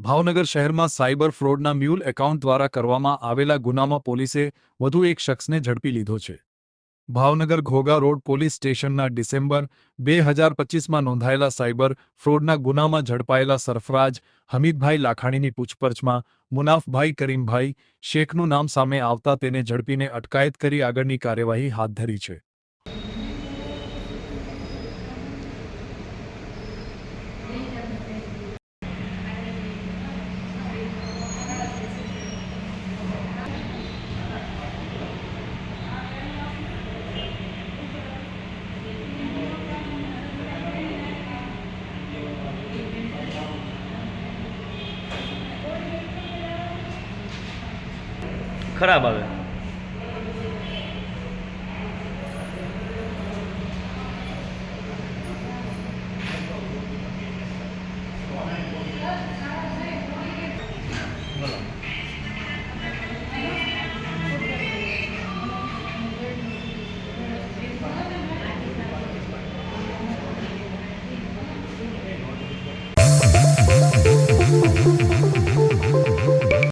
ભાવનગર શહેરમાં cyber ફ્રોડના mule account દ્વારા કરવામાં આવેલા ગુનામાં પોલીસે વધુ એક શખ્સને ઝડપી લીધો છે. ભાવનગર ઘોઘા રોડ પોલીસ સ્ટેશનના ડિસેમ્બર 2025માં નોંધાયેલા સાયબર ફ્રોડના ગુનામાં ઝડપાયેલા સરફરાજ હમીદભાઈ લાખાણીની પૂછપરછમાં મુનાફભાઈ કરીમભાઈ શેખનું નામ સામે આવતા તેને ઝડપીને અટકાયત કરી આગળની કાર્યવાહી હાથ ધરી છે. ખરાબ આવે.